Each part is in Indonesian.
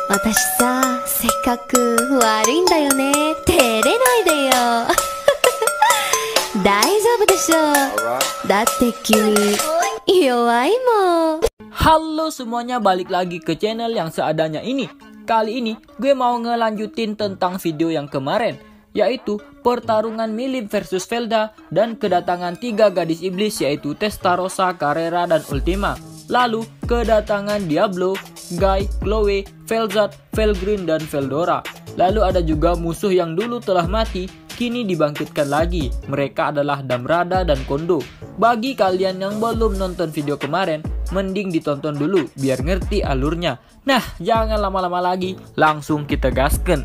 私さ、せっかく悪いんだよね。照れないでよ。大丈夫でしょ。だって君弱いもん。Halo semuanya, balik lagi ke channel yang seadanya ini. Kali ini gue mau ngelanjutin tentang video yang kemarin, yaitu pertarungan Milim versus Velda dan kedatangan 3 gadis iblis, yaitu Testarossa, Carrera, dan Ultima. Lalu kedatangan Diablo, Guy, Chloe, Velzat, Felgreen, dan Veldora. Lalu ada juga musuh yang dulu telah mati, kini dibangkitkan lagi. Mereka adalah Damrada dan Kondo. Bagi kalian yang belum nonton video kemarin, mending ditonton dulu biar ngerti alurnya. Nah, jangan lama-lama lagi, langsung kita gasken.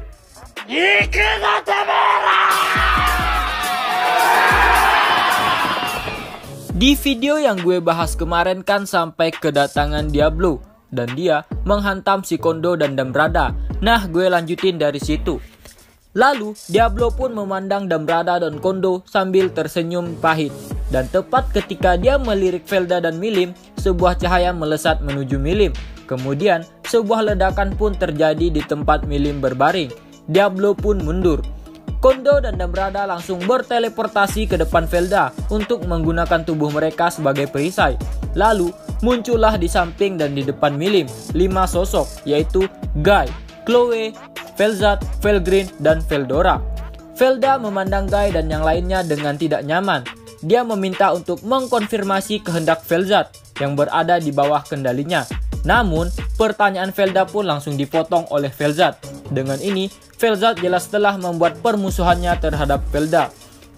Di video yang gue bahas kemarin kan sampai kedatangan Diablo dan dia menghantam si Kondo dan Damrada. Nah, gue lanjutin dari situ. Lalu Diablo pun memandang Damrada dan Kondo sambil tersenyum pahit. Dan tepat ketika dia melirik Velda dan Milim, sebuah cahaya melesat menuju Milim. Kemudian sebuah ledakan pun terjadi di tempat Milim berbaring. Diablo pun mundur. Kondo dan Damrada langsung berteleportasi ke depan Velda untuk menggunakan tubuh mereka sebagai perisai. Lalu muncullah di samping dan di depan Milim 5 sosok, yaitu Guy, Chloe, Velzat, Felgreen, dan Veldora. Velda memandang Guy dan yang lainnya dengan tidak nyaman. Dia meminta untuk mengkonfirmasi kehendak Velzat yang berada di bawah kendalinya. Namun, pertanyaan Velda pun langsung dipotong oleh Velzat. Dengan ini, Velzat jelas telah membuat permusuhannya terhadap Velda.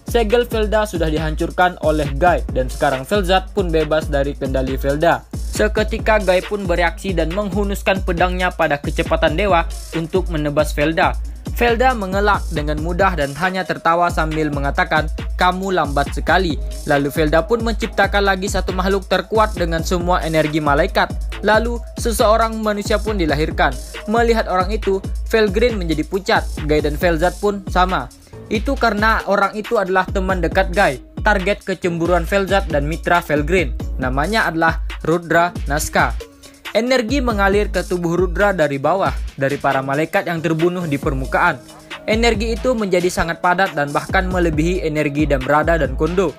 Segel Velda sudah dihancurkan oleh Guy dan sekarang Velzat pun bebas dari kendali Velda. Seketika Guy pun bereaksi dan menghunuskan pedangnya pada kecepatan dewa untuk menebas Velda. Velda mengelak dengan mudah dan hanya tertawa sambil mengatakan, "Kamu lambat sekali." Lalu Velda pun menciptakan lagi satu makhluk terkuat dengan semua energi malaikat. Lalu seseorang manusia pun dilahirkan. Melihat orang itu, Felgreen menjadi pucat. Guy dan Velzat pun sama. Itu karena orang itu adalah teman dekat Guy, target kecemburuan Velzat dan mitra Felgreen. Namanya adalah Rudra Naska. Energi mengalir ke tubuh Rudra dari bawah, dari para malaikat yang terbunuh di permukaan. Energi itu menjadi sangat padat dan bahkan melebihi energi Damrada dan Kondo.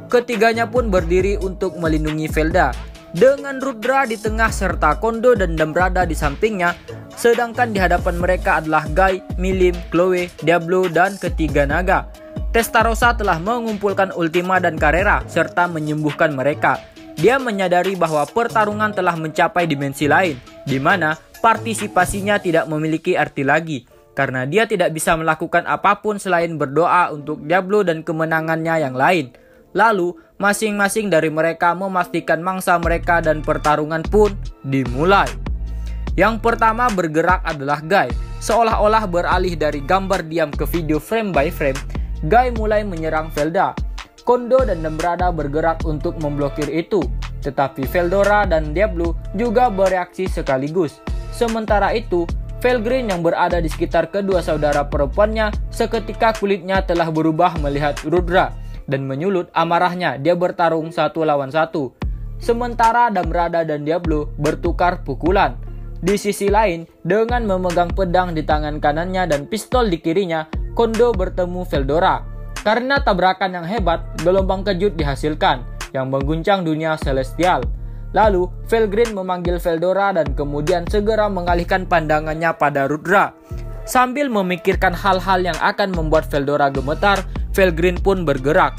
Ketiganya pun berdiri untuk melindungi Velda. Dengan Rudra di tengah serta Kondo dan Damrada di sampingnya, sedangkan di hadapan mereka adalah Guy, Milim, Chloe, Diablo, dan ketiga naga. Testarossa telah mengumpulkan Ultima dan Carrera serta menyembuhkan mereka. Dia menyadari bahwa pertarungan telah mencapai dimensi lain, di mana partisipasinya tidak memiliki arti lagi, karena dia tidak bisa melakukan apapun selain berdoa untuk Diablo dan kemenangannya yang lain. Lalu, masing-masing dari mereka memastikan mangsa mereka dan pertarungan pun dimulai. Yang pertama bergerak adalah Guy. Seolah-olah beralih dari gambar diam ke video frame by frame, Guy mulai menyerang Velda. Kondo dan Damrada bergerak untuk memblokir itu, tetapi Veldora dan Diablo juga bereaksi sekaligus. Sementara itu, Felgreen yang berada di sekitar kedua saudara perempuannya seketika kulitnya telah berubah melihat Rudra dan menyulut amarahnya. Dia bertarung 1 lawan 1. Sementara Damrada dan Diablo bertukar pukulan. Di sisi lain, dengan memegang pedang di tangan kanannya dan pistol di kirinya, Kondo bertemu Veldora. Karena tabrakan yang hebat, gelombang kejut dihasilkan yang mengguncang dunia celestial. Lalu, Felgreen memanggil Veldora dan kemudian segera mengalihkan pandangannya pada Rudra. Sambil memikirkan hal-hal yang akan membuat Veldora gemetar, Felgreen pun bergerak.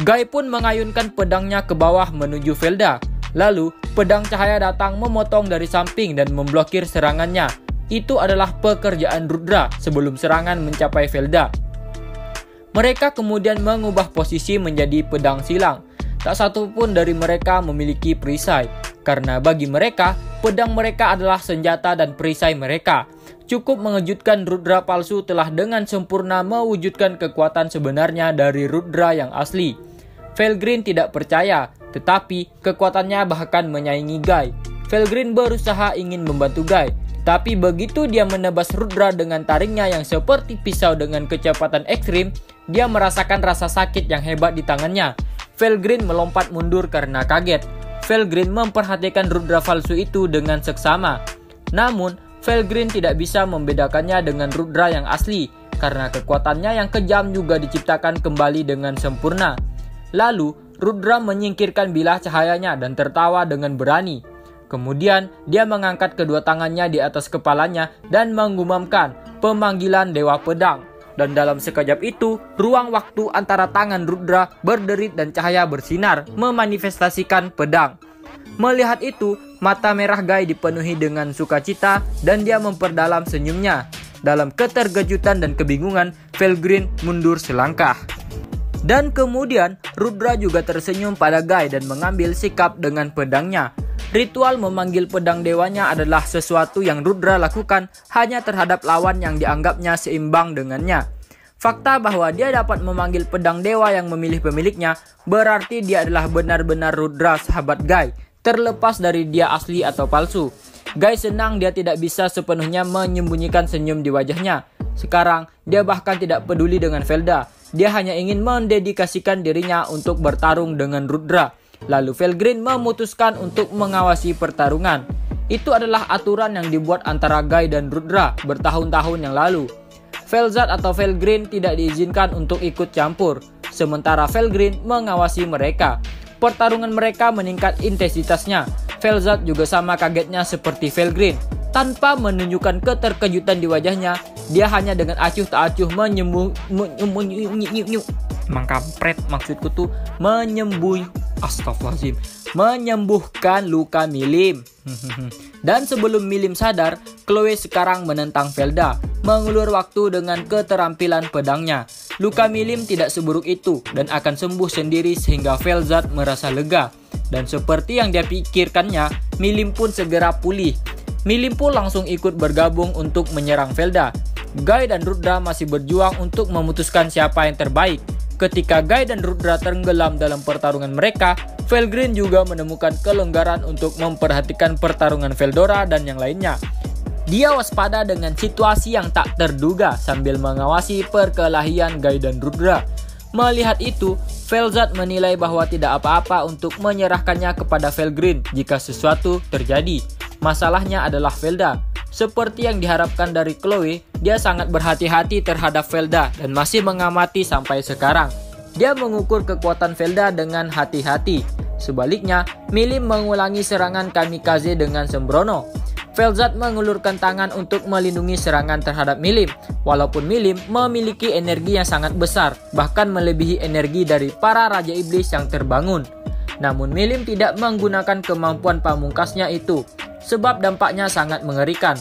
Guy pun mengayunkan pedangnya ke bawah menuju Velda. Lalu, pedang cahaya datang memotong dari samping dan memblokir serangannya. Itu adalah pekerjaan Rudra sebelum serangan mencapai Velda. Mereka kemudian mengubah posisi menjadi pedang silang. Tak satu pun dari mereka memiliki perisai, karena bagi mereka, pedang mereka adalah senjata dan perisai mereka. Cukup mengejutkan, Rudra palsu telah dengan sempurna mewujudkan kekuatan sebenarnya dari Rudra yang asli. Felgreen tidak percaya, tetapi kekuatannya bahkan menyaingi Guy. Felgreen berusaha ingin membantu Guy, tapi begitu dia menebas Rudra dengan taringnya yang seperti pisau dengan kecepatan ekstrim, dia merasakan rasa sakit yang hebat di tangannya. Felgreen melompat mundur karena kaget. Felgreen memperhatikan Rudra palsu itu dengan seksama. Namun, Felgrin tidak bisa membedakannya dengan Rudra yang asli, karena kekuatannya yang kejam juga diciptakan kembali dengan sempurna. Lalu, Rudra menyingkirkan bilah cahayanya dan tertawa dengan berani. Kemudian, dia mengangkat kedua tangannya di atas kepalanya dan mengumandangkan pemanggilan Dewa Pedang. Dan dalam sekejap itu, ruang waktu antara tangan Rudra berderit dan cahaya bersinar, memanifestasikan pedang. Melihat itu, mata merah Guy dipenuhi dengan sukacita dan dia memperdalam senyumnya. Dalam keterkejutan dan kebingungan, Felgrin mundur selangkah. Dan kemudian, Rudra juga tersenyum pada Guy dan mengambil sikap dengan pedangnya. Ritual memanggil pedang dewanya adalah sesuatu yang Rudra lakukan hanya terhadap lawan yang dianggapnya seimbang dengannya. Fakta bahwa dia dapat memanggil pedang dewa yang memilih pemiliknya berarti dia adalah benar-benar Rudra, sahabat Guy, terlepas dari dia asli atau palsu. Guy senang dia tidak bisa sepenuhnya menyembunyikan senyum di wajahnya. Sekarang, dia bahkan tidak peduli dengan Felda. Dia hanya ingin mendedikasikan dirinya untuk bertarung dengan Rudra. Lalu Felgrin memutuskan untuk mengawasi pertarungan. Itu adalah aturan yang dibuat antara Guy dan Rudra bertahun-tahun yang lalu. Felzad atau Felgrin tidak diizinkan untuk ikut campur, sementara Felgrin mengawasi mereka. Pertarungan mereka meningkat intensitasnya. Felzad juga sama kagetnya seperti Felgrin. Tanpa menunjukkan keterkejutan di wajahnya, dia hanya dengan acuh tak acuh menyembuhkan luka Milim. Dan sebelum Milim sadar, Chloe sekarang menentang Felda, mengulur waktu dengan keterampilan pedangnya. Luka Milim tidak seburuk itu dan akan sembuh sendiri sehingga Felzad merasa lega. Dan seperti yang dia pikirkannya, Milim pun segera pulih. Milim pun langsung ikut bergabung untuk menyerang Felda. Guy dan Rudra masih berjuang untuk memutuskan siapa yang terbaik. Ketika Guy dan Rudra tenggelam dalam pertarungan mereka, Felgrin juga menemukan kelonggaran untuk memperhatikan pertarungan Feldora dan yang lainnya. Dia waspada dengan situasi yang tak terduga sambil mengawasi perkelahian Guy dan Rudra. Melihat itu, Felzad menilai bahwa tidak apa-apa untuk menyerahkannya kepada Felgrin jika sesuatu terjadi. Masalahnya adalah Felda. Seperti yang diharapkan dari Chloe, dia sangat berhati-hati terhadap Felda dan masih mengamati sampai sekarang. Dia mengukur kekuatan Felda dengan hati-hati. Sebaliknya, Milim mengulangi serangan kamikaze dengan sembrono. Felzad mengulurkan tangan untuk melindungi serangan terhadap Milim. Walaupun Milim memiliki energi yang sangat besar, bahkan melebihi energi dari para Raja Iblis yang terbangun. Namun Milim tidak menggunakan kemampuan pamungkasnya itu, sebab dampaknya sangat mengerikan.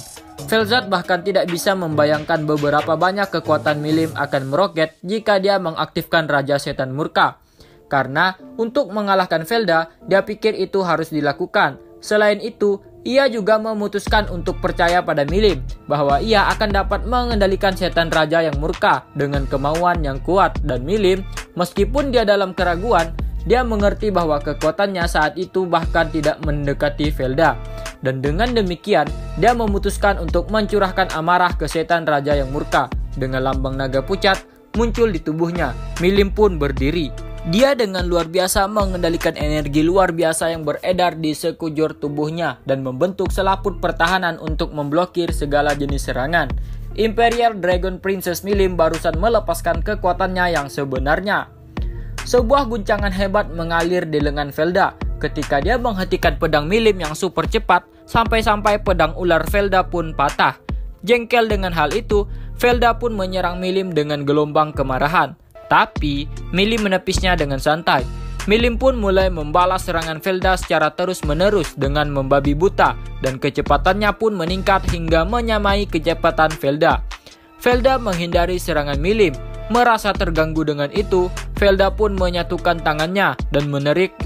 Felzad bahkan tidak bisa membayangkan beberapa banyak kekuatan Milim akan meroket jika dia mengaktifkan Raja Setan Murka. Karena untuk mengalahkan Felda, dia pikir itu harus dilakukan. Selain itu, ia juga memutuskan untuk percaya pada Milim bahwa ia akan dapat mengendalikan setan raja yang murka dengan kemauan yang kuat. Dan Milim, meskipun dia dalam keraguan, dia mengerti bahwa kekuatannya saat itu bahkan tidak mendekati Felda. Dan dengan demikian, dia memutuskan untuk mencurahkan amarah ke setan raja yang murka. Dengan lambang naga pucat muncul di tubuhnya, Milim pun berdiri. Dia dengan luar biasa mengendalikan energi luar biasa yang beredar di sekujur tubuhnya dan membentuk selaput pertahanan untuk memblokir segala jenis serangan. Imperial Dragon Princess Milim barusan melepaskan kekuatannya yang sebenarnya. Sebuah guncangan hebat mengalir di lengan Felda ketika dia menghentikan pedang Milim yang super cepat sampai-sampai pedang ular Felda pun patah. Jengkel dengan hal itu, Felda pun menyerang Milim dengan gelombang kemarahan. Tapi, Milim menepisnya dengan santai. Milim pun mulai membalas serangan Felda secara terus-menerus dengan membabi buta dan kecepatannya pun meningkat hingga menyamai kecepatan Felda. Felda menghindari serangan Milim. Merasa terganggu dengan itu, Felda pun menyatukan tangannya dan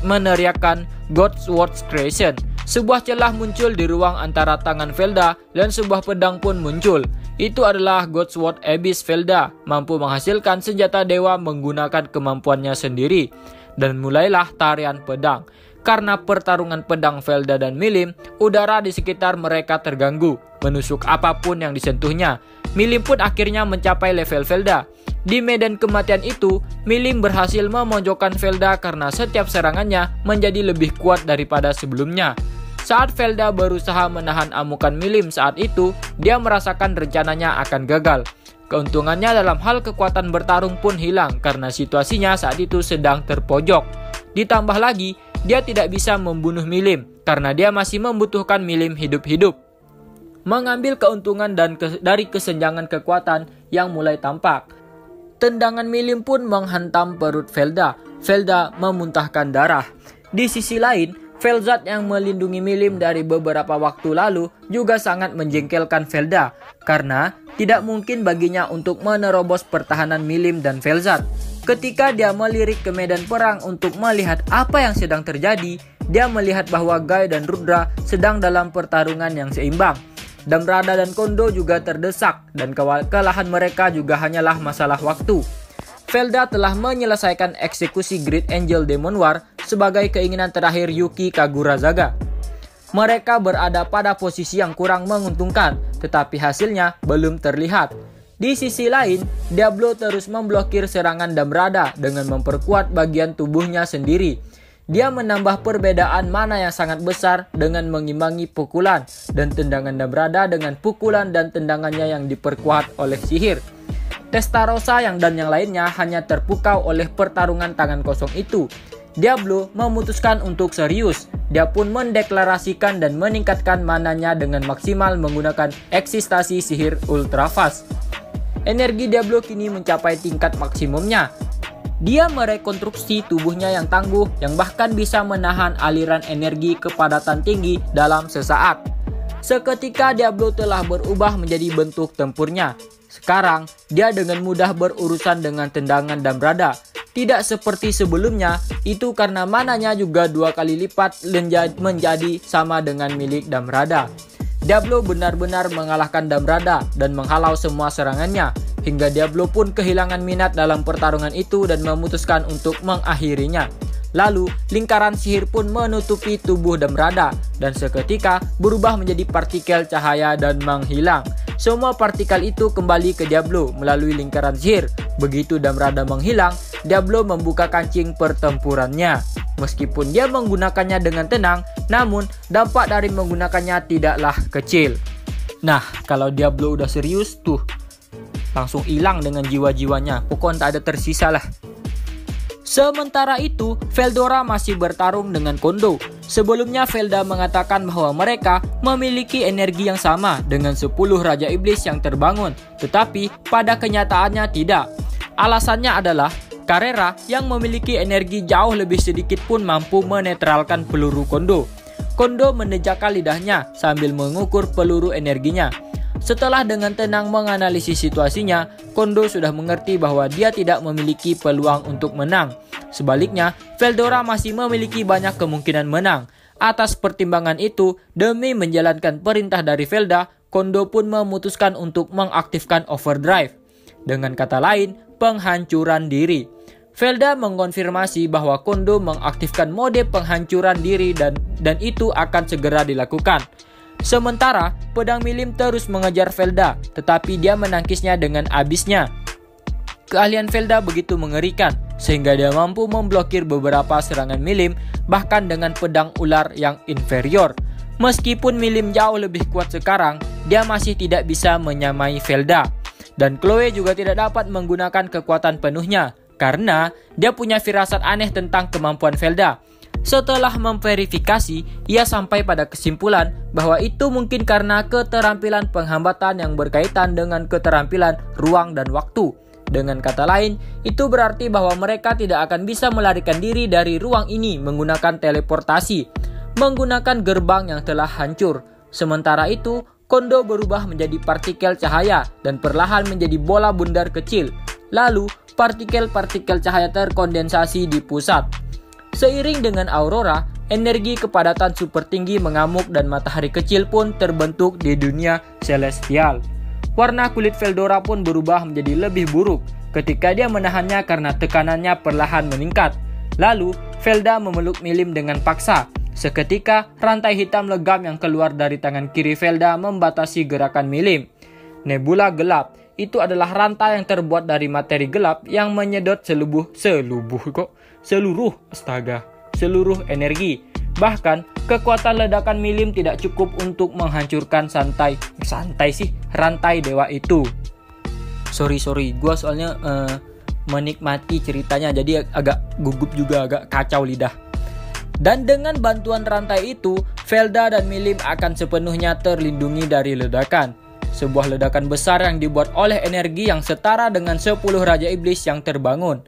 meneriakkan God's Sword Creation. Sebuah celah muncul di ruang antara tangan Felda dan sebuah pedang pun muncul. Itu adalah God's Sword Abyss Felda, mampu menghasilkan senjata dewa menggunakan kemampuannya sendiri. Dan mulailah tarian pedang. Karena pertarungan pedang Felda dan Milim, udara di sekitar mereka terganggu, menusuk apapun yang disentuhnya. Milim pun akhirnya mencapai level Felda. Di medan kematian itu, Milim berhasil memojokkan Felda karena setiap serangannya menjadi lebih kuat daripada sebelumnya. Saat Velda berusaha menahan amukan Milim saat itu, dia merasakan rencananya akan gagal. Keuntungannya dalam hal kekuatan bertarung pun hilang karena situasinya saat itu sedang terpojok. Ditambah lagi, dia tidak bisa membunuh Milim karena dia masih membutuhkan Milim hidup-hidup. Mengambil keuntungan dari kesenjangan kekuatan yang mulai tampak, tendangan Milim pun menghantam perut Velda. Velda memuntahkan darah. Di sisi lain, Velzat yang melindungi Milim dari beberapa waktu lalu juga sangat menjengkelkan Velda karena tidak mungkin baginya untuk menerobos pertahanan Milim dan Velzat. Ketika dia melirik ke medan perang untuk melihat apa yang sedang terjadi, dia melihat bahwa Guy dan Rudra sedang dalam pertarungan yang seimbang. Damrada dan Kondo juga terdesak dan kekalahan mereka juga hanyalah masalah waktu. Velda telah menyelesaikan eksekusi Great Angel Demon War sebagai keinginan terakhir Yuki Kagurazaga. Mereka berada pada posisi yang kurang menguntungkan, tetapi hasilnya belum terlihat. Di sisi lain, Diablo terus memblokir serangan Damrada dengan memperkuat bagian tubuhnya sendiri. Dia menambah perbedaan mana yang sangat besar dengan mengimbangi pukulan dan tendangan Damrada dengan pukulan dan tendangannya yang diperkuat oleh sihir. Testarossa dan yang lainnya hanya terpukau oleh pertarungan tangan kosong itu. Diablo memutuskan untuk serius. Dia pun mendeklarasikan dan meningkatkan mananya dengan maksimal menggunakan eksistasi sihir ultra fast. Energi Diablo kini mencapai tingkat maksimumnya. Dia merekonstruksi tubuhnya yang tangguh yang bahkan bisa menahan aliran energi kepadatan tinggi dalam sesaat. Seketika Diablo telah berubah menjadi bentuk tempurnya. Sekarang, dia dengan mudah berurusan dengan tendangan Damrada. Tidak seperti sebelumnya, itu karena mananya juga 2 kali lipat menjadi sama dengan milik Damrada. Diablo benar-benar mengalahkan Damrada dan menghalau semua serangannya, hingga Diablo pun kehilangan minat dalam pertarungan itu dan memutuskan untuk mengakhirinya. Lalu, lingkaran sihir pun menutupi tubuh Damrada dan seketika berubah menjadi partikel cahaya dan menghilang. Semua partikel itu kembali ke Diablo melalui lingkaran sihir. Begitu Damrada menghilang, Diablo membuka kancing pertempurannya. Meskipun dia menggunakannya dengan tenang, namun dampak dari menggunakannya tidaklah kecil. Nah, kalau Diablo udah serius tuh, langsung hilang dengan jiwa-jiwanya. Pokoknya tak ada tersisa lah. Sementara itu, Veldora masih bertarung dengan Kondo. Sebelumnya Velda mengatakan bahwa mereka memiliki energi yang sama dengan 10 Raja Iblis yang terbangun, tetapi pada kenyataannya tidak. Alasannya adalah Carrera yang memiliki energi jauh lebih sedikit pun mampu menetralkan peluru Kondo. Kondo mendejakkan lidahnya sambil mengukur peluru energinya. Setelah dengan tenang menganalisis situasinya, Kondo sudah mengerti bahwa dia tidak memiliki peluang untuk menang. Sebaliknya, Veldora masih memiliki banyak kemungkinan menang. Atas pertimbangan itu, demi menjalankan perintah dari Velda, Kondo pun memutuskan untuk mengaktifkan overdrive. Dengan kata lain, penghancuran diri. Velda mengonfirmasi bahwa Kondo mengaktifkan mode penghancuran diri dan itu akan segera dilakukan. Sementara, pedang Milim terus mengejar Velda, tetapi dia menangkisnya dengan abisnya. Keahlian Velda begitu mengerikan, sehingga dia mampu memblokir beberapa serangan Milim, bahkan dengan pedang ular yang inferior. Meskipun Milim jauh lebih kuat sekarang, dia masih tidak bisa menyamai Velda. Dan Chloe juga tidak dapat menggunakan kekuatan penuhnya, karena dia punya firasat aneh tentang kemampuan Velda. Setelah memverifikasi, ia sampai pada kesimpulan bahwa itu mungkin karena keterampilan penghambatan yang berkaitan dengan keterampilan ruang dan waktu. Dengan kata lain, itu berarti bahwa mereka tidak akan bisa melarikan diri dari ruang ini menggunakan teleportasi, menggunakan gerbang yang telah hancur. Sementara itu, Kondo berubah menjadi partikel cahaya dan perlahan menjadi bola bundar kecil. Lalu, partikel-partikel cahaya terkondensasi di pusat. Seiring dengan aurora, energi kepadatan super tinggi mengamuk dan matahari kecil pun terbentuk di dunia celestial. Warna kulit Veldora pun berubah menjadi lebih buruk ketika dia menahannya karena tekanannya perlahan meningkat. Lalu, Velda memeluk Milim dengan paksa. Seketika, rantai hitam legam yang keluar dari tangan kiri Velda membatasi gerakan Milim. Nebula gelap. Itu adalah rantai yang terbuat dari materi gelap yang menyedot seluruh energi. Bahkan, kekuatan ledakan Milim tidak cukup untuk menghancurkan rantai dewa itu. Sorry, gua soalnya menikmati ceritanya jadi agak gugup juga, agak kacau lidah. Dan dengan bantuan rantai itu, Velda dan Milim akan sepenuhnya terlindungi dari ledakan. Sebuah ledakan besar yang dibuat oleh energi yang setara dengan 10 Raja Iblis yang terbangun.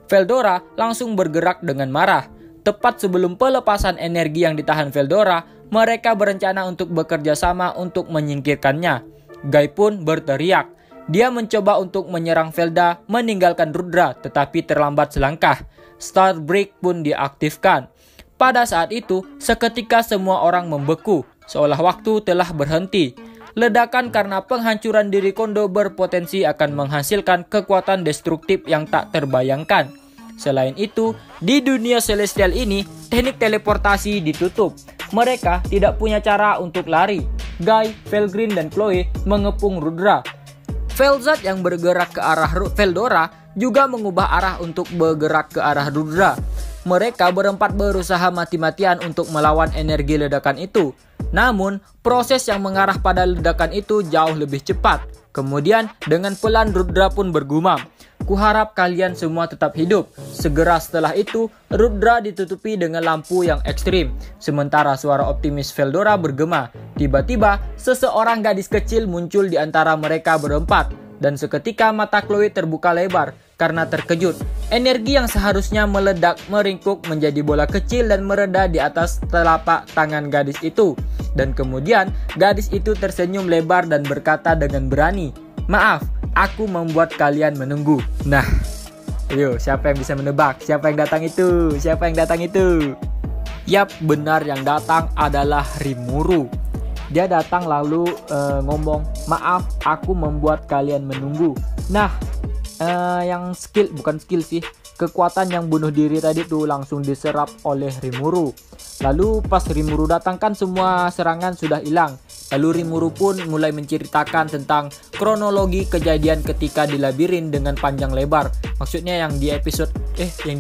Veldora langsung bergerak dengan marah. Tepat sebelum pelepasan energi yang ditahan Veldora, mereka berencana untuk bekerja sama untuk menyingkirkannya. Guy pun berteriak. Dia mencoba untuk menyerang Velda meninggalkan Rudra, tetapi terlambat selangkah. Starbreak pun diaktifkan. Pada saat itu, seketika semua orang membeku, seolah waktu telah berhenti. Ledakan karena penghancuran diri Kondo berpotensi akan menghasilkan kekuatan destruktif yang tak terbayangkan. Selain itu, di dunia celestial ini, teknik teleportasi ditutup. Mereka tidak punya cara untuk lari. Guy, Felgrin, dan Chloe mengepung Rudra. Velzat yang bergerak ke arah Veldora juga mengubah arah untuk bergerak ke arah Rudra. Mereka berempat berusaha mati-matian untuk melawan energi ledakan itu. Namun, proses yang mengarah pada ledakan itu jauh lebih cepat. Kemudian, dengan pelan Rudra pun bergumam, "Kuharap kalian semua tetap hidup." Segera setelah itu, Rudra ditutupi dengan lampu yang ekstrim. Sementara suara optimis Veldora bergema. Tiba-tiba, seseorang gadis kecil muncul di antara mereka berempat. Dan seketika mata Chloe terbuka lebar karena terkejut. Energi yang seharusnya meledak meringkuk menjadi bola kecil dan mereda di atas telapak tangan gadis itu. Dan kemudian, gadis itu tersenyum lebar dan berkata dengan berani, "Maaf, aku membuat kalian menunggu." Nah, ayo, siapa yang bisa menebak? Siapa yang datang itu? Yap, benar, yang datang adalah Rimuru. Dia datang lalu ngomong, "Maaf, aku membuat kalian menunggu." Nah, kekuatan yang bunuh diri tadi tuh langsung diserap oleh Rimuru. Lalu pas Rimuru datang kan semua serangan sudah hilang. Lalu Rimuru pun mulai menceritakan tentang kronologi kejadian ketika di labirin dengan panjang lebar. Maksudnya yang di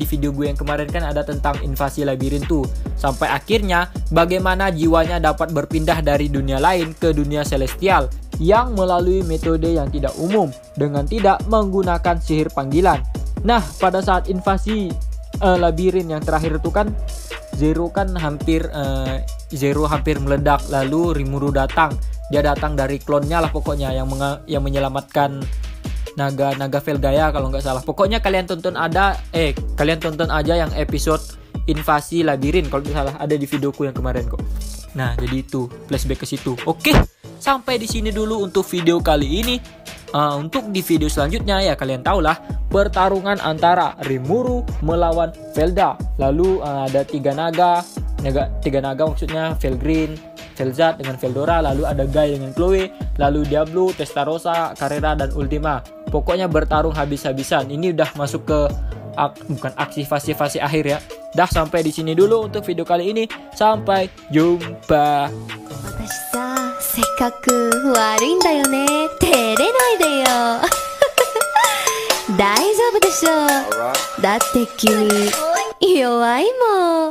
video gue yang kemarin kan ada tentang invasi labirin tuh. Sampai akhirnya bagaimana jiwanya dapat berpindah dari dunia lain ke dunia celestial yang melalui metode yang tidak umum dengan tidak menggunakan sihir panggilan. Nah, pada saat invasi labirin yang terakhir itu kan Zero hampir meledak. Lalu Rimuru datang. Dia datang dari klonnya lah pokoknya yang menyelamatkan naga Velgaya kalau nggak salah. Pokoknya kalian tonton aja yang episode invasi labirin kalau nggak salah, ada di videoku yang kemarin kok. Nah, jadi itu flashback ke situ. Oke, sampai di sini dulu untuk video kali ini. Untuk di video selanjutnya ya kalian tahulah pertarungan antara Rimuru melawan Velda. Lalu ada tiga naga maksudnya Felgrin, Velzat dengan Veldora, lalu ada Guy dengan Chloe, lalu Diablo, Testarossa, Carrera, dan Ultima. Pokoknya bertarung habis-habisan. Ini udah masuk ke fase akhir ya. Dah, sampai di sini dulu untuk video kali ini. Sampai jumpa. せっかく悪いんだよね。照れないでよ。大丈夫でしょ。だって君弱いもん。